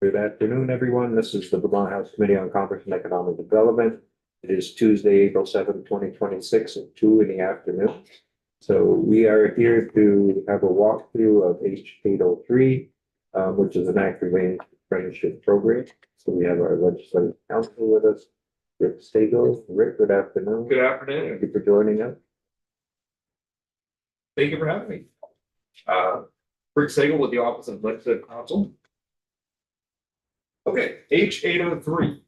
Good afternoon, everyone. This is the Vermont House Committee on Commerce and Economic Development. It is Tuesday, April 7th, 2026 at 2 in the afternoon. So we are here to have a walkthrough of H803, which is an active range apprenticeship program. So we have our legislative counsel with us, Rick Stagel. Rick, good afternoon. Good afternoon. Thank you for joining us. Thank you for having me. Rick Sagel with the Office of Legislative Counsel. Okay, H803.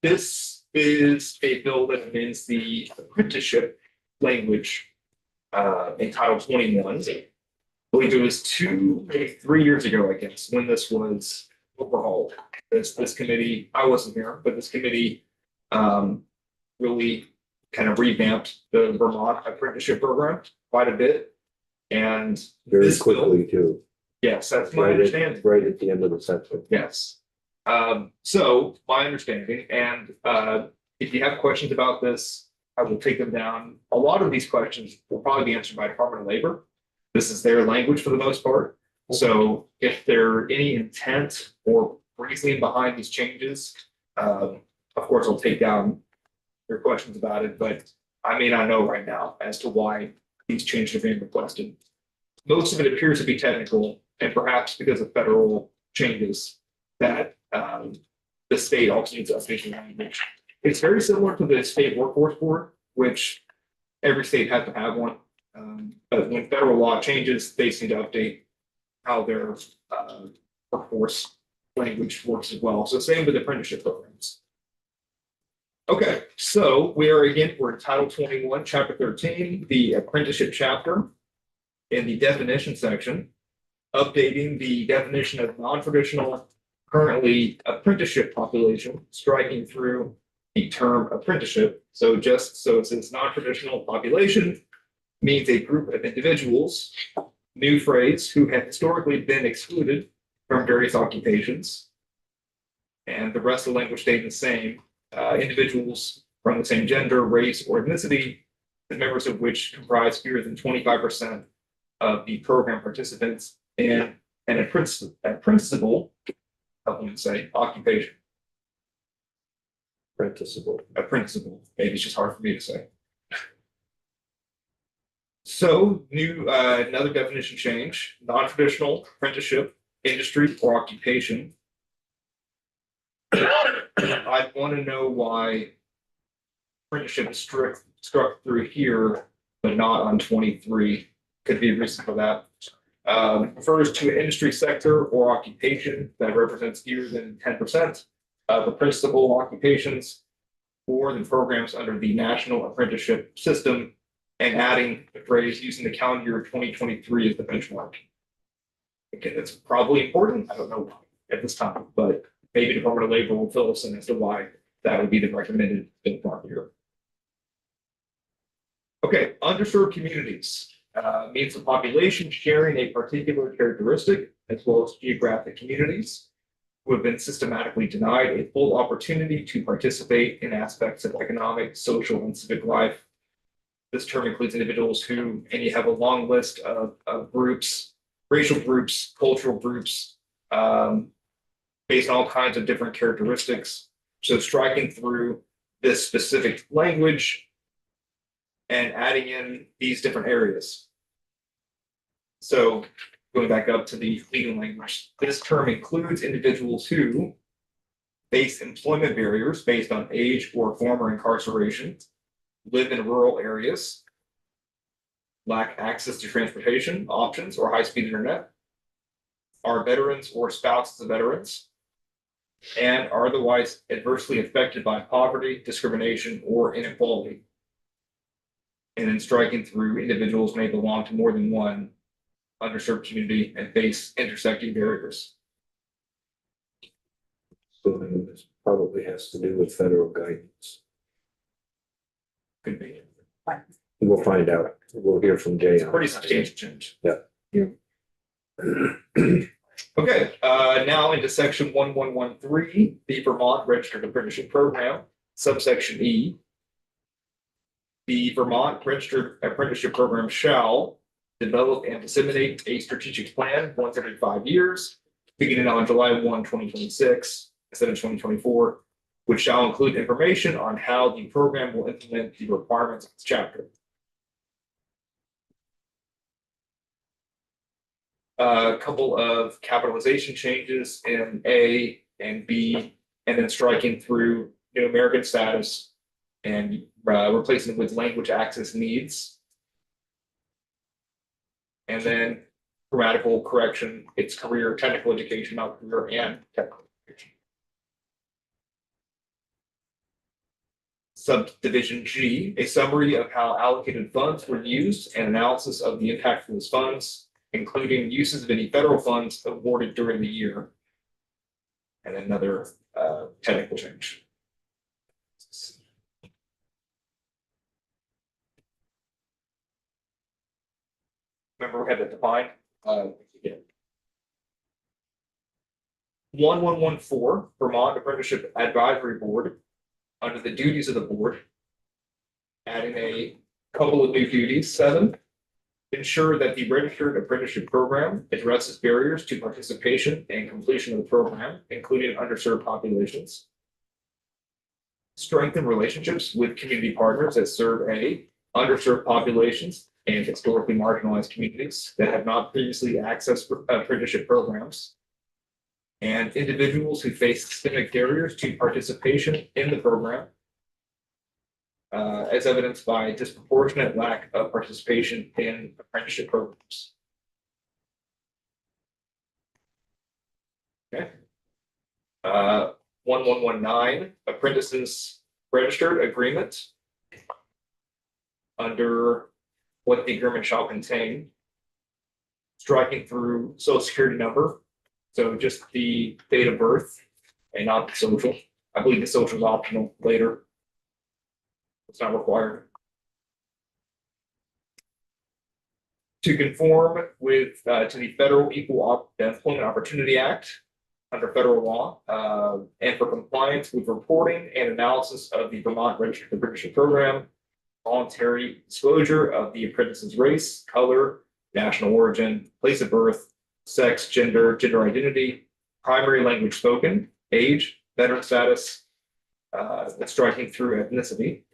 This is a bill that amends the apprenticeship language in Title 21. I believe it was 3 years ago, I guess, when this was overhauled. This committee, I wasn't here, but this committee really kind of revamped the Vermont apprenticeship program quite a bit. And Very this bill, quickly, too. yes, that's my Right understanding. right at the end of the section. Yes. So my understanding, and if you have questions about this, I will take them down. A lot of these questions will probably be answered by Department of Labor. This is their language for the most part. So if there any intent or reasoning behind these changes, of course, I'll take down your questions about it, but I may not know right now as to why these changes are being requested. Most of it appears to be technical, and perhaps because of federal changes that the state also needs updating language. It's very similar to the state workforce board, which every state has to have one. But when federal law changes, they need to update how their workforce language works as well. So same with apprenticeship programs. Okay, so we're in Title 21, Chapter 13, the apprenticeship chapter, in the definition section, updating the definition of non-traditional, currently apprenticeship population, striking through the term apprenticeship. So just so it says non-traditional population means a group of individuals, new phrase, who have historically been excluded from various occupations. And the rest of the language stayed the same. Individuals from the same gender, race, or ethnicity, the members of which comprise fewer than 25% of the program participants in an apprenticeable, I wouldn't say, occupation. Apprenticeable. Maybe it's just hard for me to say. So another definition change, non-traditional apprenticeship, industry, or occupation. I want to know why apprenticeship is struck through here, but not on 23. Could be a reason for that. Refers to an industry sector or occupation that represents fewer than 10% of the principal occupations or the programs under the National Apprenticeship System, and adding the phrase using the calendar year 2023 as the benchmark. Okay, that's probably important. I don't know at this time, but maybe Department of Labor will fill us in as to why that would be the recommended benchmark year. Okay, underserved communities means the population sharing a particular characteristic as well as geographic communities who have been systematically denied a full opportunity to participate in aspects of economic, social, and civic life. This term includes individuals who, and you have a long list of groups, racial groups, cultural groups, based on all kinds of different characteristics. So striking through this specific language and adding in these different areas. So going back up to the legal language, this term includes individuals who face employment barriers based on age or former incarceration, live in rural areas, lack access to transportation options or high-speed internet, are veterans or spouses of veterans, and are otherwise adversely affected by poverty, discrimination, or inequality. And then striking through individuals may belong to more than one underserved community and face intersecting barriers. So this probably has to do with federal guidance. Could be. We'll find out. We'll hear from Jay. It's a pretty substantial change. Yeah. Okay, now into section 1113, the Vermont Registered Apprenticeship Program, subsection E. The Vermont Registered Apprenticeship Program shall develop and disseminate a strategic plan once every 5 years beginning on July 1, 2026, instead of 2024, which shall include information on how the program will implement the requirements of this chapter. A couple of capitalization changes in A and B, and then striking through New American status and replacing it with language access needs. And then grammatical correction, it's career technical education, not career and technical education. Subdivision G, a summary of how allocated funds were used and analysis of the impact of those funds, including uses of any federal funds awarded during the year. And another technical change. Remember, we had that defined. 1114 Vermont Apprenticeship Advisory Board, under the duties of the board, adding a couple of new duties. 7, ensure that the registered apprenticeship program addresses barriers to participation and completion of the program, including underserved populations. Strengthen relationships with community partners that serve underserved populations and historically marginalized communities that have not previously accessed apprenticeship programs, and individuals who face systemic barriers to participation in the program, as evidenced by disproportionate lack of participation in apprenticeship programs. Okay. 1119 apprentices registered agreement, under what the agreement shall contain, striking through social security number. So just the date of birth and not the social. I believe the social is optional later. It's not required. To conform with to the Federal Equal Employment Opportunity Act under federal law, and for compliance with reporting and analysis of the Vermont Registered Apprenticeship Program, voluntary disclosure of the apprentice's race, color, national origin, place of birth, sex, gender identity, primary language spoken, age, veteran status, striking through ethnicity.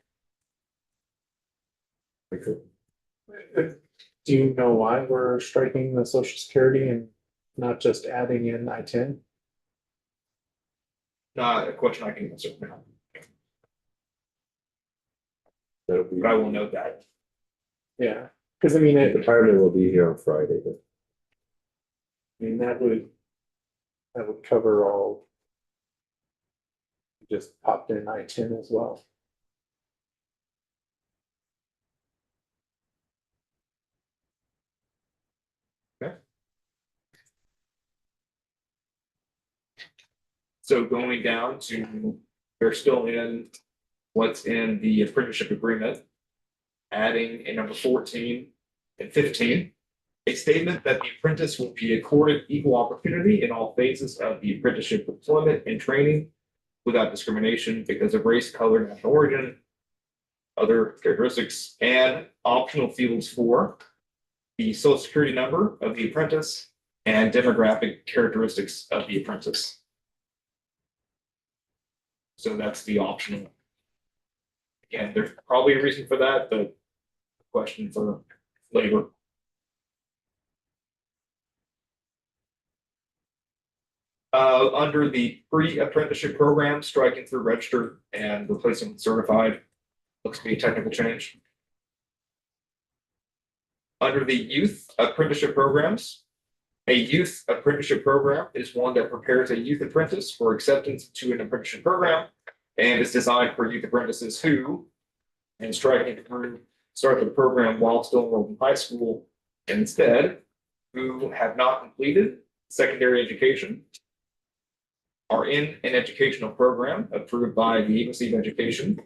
Do you know why we're striking the social security and not just adding in I-10? Not a question I can answer now, That'll be, but I will note that. Yeah, because I mean, the department will be here on Friday, but that would cover all. Just popped in I-10 as well. So going down to, they're still in what's in the apprenticeship agreement, adding in number 14 and 15, a statement that the apprentice will be accorded equal opportunity in all phases of the apprenticeship employment and training without discrimination because of race, color, national origin, other characteristics, and optional fields for the social security number of the apprentice and demographic characteristics of the apprentice. So that's the optional. Again, there's probably a reason for that, but question for labor. Under the pre-apprenticeship program, striking through registered and replacing with certified, looks to be a technical change. Under the youth apprenticeship programs, a youth apprenticeship program is one that prepares a youth apprentice for acceptance to an apprenticeship program and is designed for youth apprentices who, and striking through, start the program while still enrolled in high school, and instead, who have not completed secondary education, are in an educational program approved by the Agency of Education,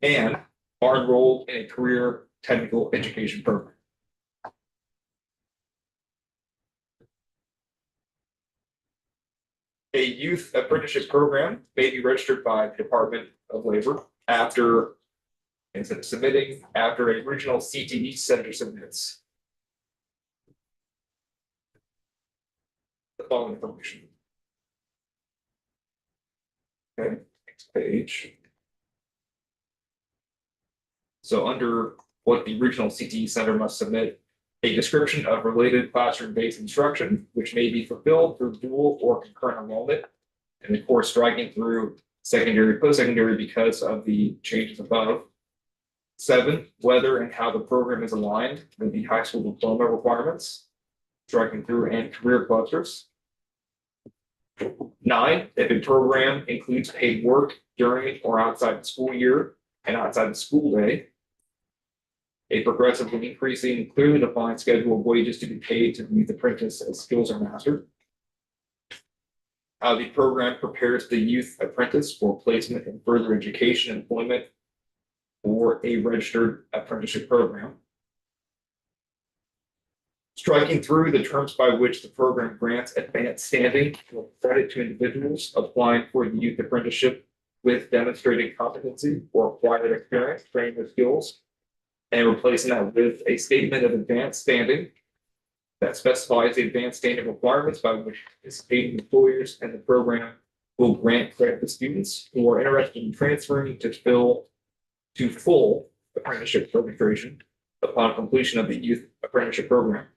and are enrolled in a career technical education program. A youth apprenticeship program may be registered by the Department of Labor after, instead of submitting, after a regional CTE center submits. following information. Okay, next page. So under what the regional CTE center must submit, a description of related classroom-based instruction, which may be fulfilled through dual or concurrent enrollment. And of course, striking through secondary, post-secondary because of the changes above. 7, whether and how the program is aligned with the high school diploma requirements, striking through and career clusters. 9, if a program includes paid work during or outside the school year and outside the school day. A progressively increasing, clearly defined schedule of wages to be paid to the youth apprentice as skills are mastered. How the program prepares the youth apprentice for placement in further education, employment, or a registered apprenticeship program. Striking through the terms by which the program grants advanced standing or credit to individuals applying for the youth apprenticeship with demonstrated competency or acquired experience, training, or skills, and replacing that with a statement of advanced standing that specifies the advanced standing requirements by which participating employers and the program will grant credit to students who are interested in transferring to full apprenticeship registration upon completion of the youth apprenticeship program.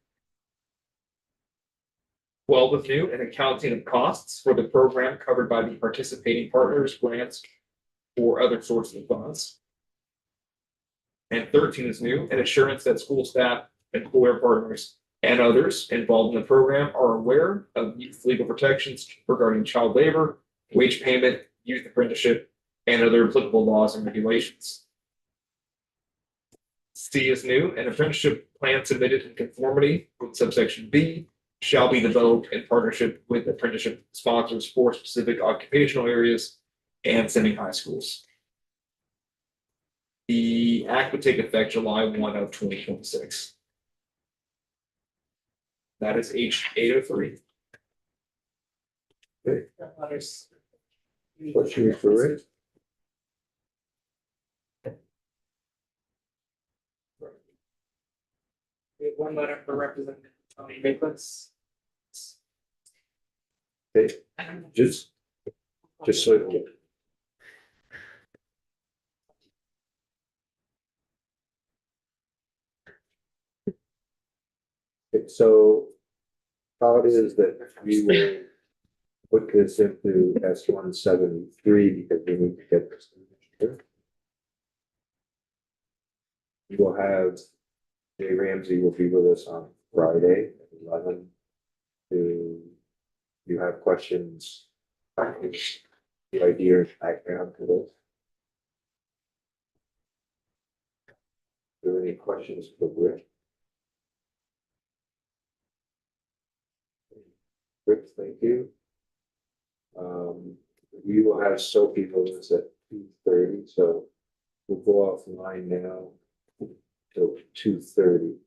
12 is new, an accounting of costs for the program covered by the participating partners, grants, or other sources of funds. And 13 is new, an assurance that school staff, employer partners, and others involved in the program are aware of youth legal protections regarding child labor, wage payment, youth apprenticeship, and other applicable laws and regulations. C is new, an apprenticeship plan submitted in conformity with subsection B shall be developed in partnership with apprenticeship sponsors for specific occupational areas and semi-high schools. The act would take effect July 1 of 2026. That is H 803. What's your refer it? We have one letter for Representative Tony Nicholas. Okay, just so. Okay, so how it is that we will put this into S-173 because we need to get this. We will have Jay Ramsey will be with us on Friday at 11. Do you have questions? The idea and background to this? Do any questions for Rick? Rick, thank you. We will have Sophie with us at 2:30, so we'll go offline now till 2:30.